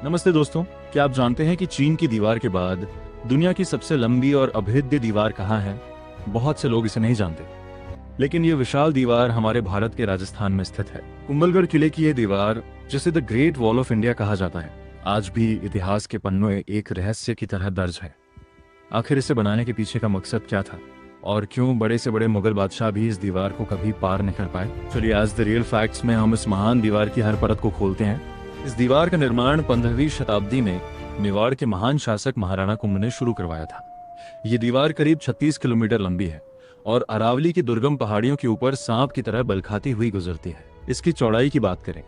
नमस्ते दोस्तों, क्या आप जानते हैं कि चीन की दीवार के बाद दुनिया की सबसे लंबी और अभेद्य दीवार कहाँ है? बहुत से लोग इसे नहीं जानते, लेकिन ये विशाल दीवार हमारे भारत के राजस्थान में स्थित है। कुंभलगढ़ किले की ये दीवार, जिसे the great wall of India कहा जाता है, आज भी इतिहास के पन्नों में एक रहस्य की तरह दर्ज है। आखिर इसे बनाने के पीछे का मकसद क्या था और क्यों बड़े से बड़े मुगल बादशाह भी इस दीवार को कभी पार नहीं कर पाए? चलिए आज द रियल फैक्ट्स में हम इस महान दीवार की हर परत को खोलते हैं। इस दीवार का निर्माण 15वीं शताब्दी में मेवाड़ के महान शासक महाराणा कुंभ ने शुरू करवाया था। ये दीवार करीब 36 किलोमीटर लंबी है और अरावली की दुर्गम पहाड़ियों के ऊपर सांप की तरह बलखाती हुई गुजरती है। इसकी चौड़ाई की बात करें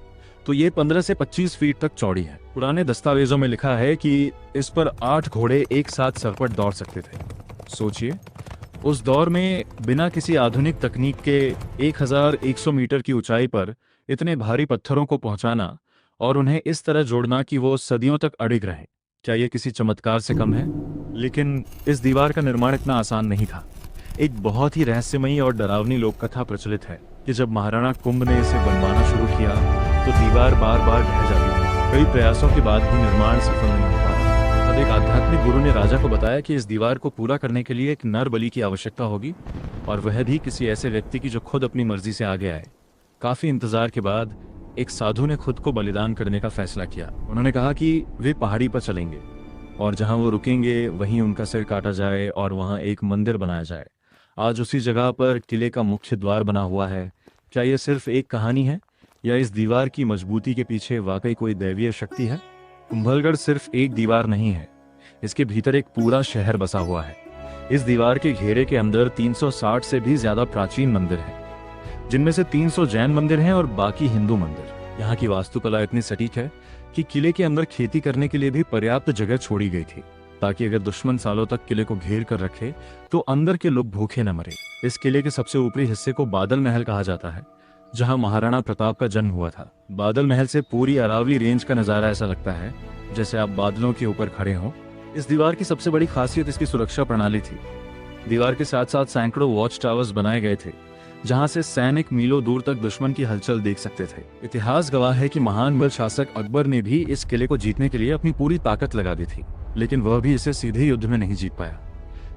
तो ये 15 से 25 फीट तक चौड़ी है। पुराने दस्तावेजों में लिखा है कि इस पर 8 घोड़े एक साथ सरपट दौड़ सकते थे। सोचिए, उस दौर में बिना किसी आधुनिक तकनीक के 1100 मीटर की ऊंचाई पर इतने भारी पत्थरों को पहुंचाना और उन्हें इस तरह जोड़ना कि वो सदियों तक अडिग रहे, क्या ये किसी चमत्कार से कम है? लेकिन इस दीवार का निर्माण इतना आसान नहीं था। एक बहुत ही रहस्यमयी और डरावनी लोक कथा प्रचलित है कि जब महाराणा कुंभ ने इसे बनवाना शुरू किया तो दीवार बार बार ढह जाती थी। कई प्रयासों के बाद भी निर्माण सफल नहीं हो पाया। तब एक आध्यात्मिक गुरु ने राजा को बताया कि इस दीवार को पूरा करने के लिए एक नर बलि की आवश्यकता होगी, और वह भी किसी ऐसे व्यक्ति की जो खुद अपनी मर्जी से आगे आए। काफी इंतजार के बाद एक साधु ने खुद को बलिदान करने का फैसला किया। उन्होंने कहा कि वे पहाड़ी पर चलेंगे और जहां वो रुकेंगे वहीं उनका सिर काटा जाए और वहां एक मंदिर बनाया जाए। आज उसी जगह पर किले का मुख्य द्वार बना हुआ है। क्या यह सिर्फ एक कहानी है या इस दीवार की मजबूती के पीछे वाकई कोई दैवीय शक्ति है? कुंभलगढ़ सिर्फ एक दीवार नहीं है, इसके भीतर एक पूरा शहर बसा हुआ है। इस दीवार के घेरे के अंदर 360 से भी ज्यादा प्राचीन मंदिर हैं, जिनमें से 300 जैन मंदिर हैं और बाकी हिंदू मंदिर। यहाँ की वास्तुकला इतनी सटीक है कि किले के अंदर खेती करने के लिए भी पर्याप्त जगह छोड़ी गई थी, ताकि अगर दुश्मन सालों तक किले को घेर कर रखे तो अंदर के लोग भूखे न मरे। इस किले के सबसे ऊपरी हिस्से को बादल महल कहा जाता है, जहाँ महाराणा प्रताप का जन्म हुआ था। बादल महल से पूरी अरावली रेंज का नजारा ऐसा लगता है जैसे आप बादलों के ऊपर खड़े हों। इस दीवार की सबसे बड़ी खासियत इसकी सुरक्षा प्रणाली थी। दीवार के साथ साथ सैकड़ों वॉच टावर्स बनाए गए थे, जहां से सैनिक मीलों दूर तक दुश्मन की हलचल देख सकते थे। इतिहास गवाह है कि महान मुगल शासक अकबर ने भी इस किले को जीतने के लिए अपनी पूरी ताकत लगा दी थी, लेकिन वह भी इसे सीधे युद्ध में नहीं जीत पाया।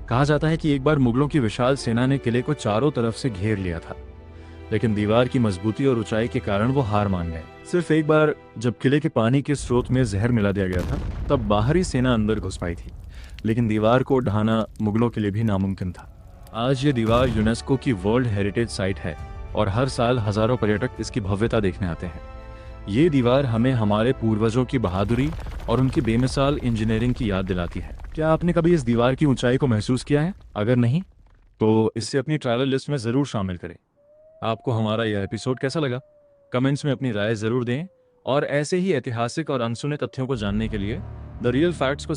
कहा जाता है कि एक बार मुगलों की विशाल सेना ने किले को चारों तरफ से घेर लिया था, लेकिन दीवार की मजबूती और ऊंचाई के कारण वो हार मान गए। सिर्फ एक बार जब किले के पानी के स्रोत में जहर मिला दिया गया था, तब बाहरी सेना अंदर घुस पाई थी, लेकिन दीवार को ढाना मुगलों के लिए भी नामुमकिन था। आज ये दीवार यूनेस्को की वर्ल्ड हेरिटेज साइट है और हर साल हजारों पर्यटक इसकी भव्यता देखने आते हैं। ये दीवार हमें हमारे पूर्वजों की बहादुरी और उनकी बेमिसाल इंजीनियरिंग की याद दिलाती है। क्या आपने कभी इस दीवार की ऊंचाई को महसूस किया है? अगर नहीं, तो इसे अपनी ट्रैवल लिस्ट में जरूर शामिल करें। आपको हमारा यह एपिसोड कैसा लगा? कमेंट्स में अपनी राय जरूर दें और ऐसे ही ऐतिहासिक और अनसुने तथ्यों को जानने के लिए द रियल फैक्ट्स को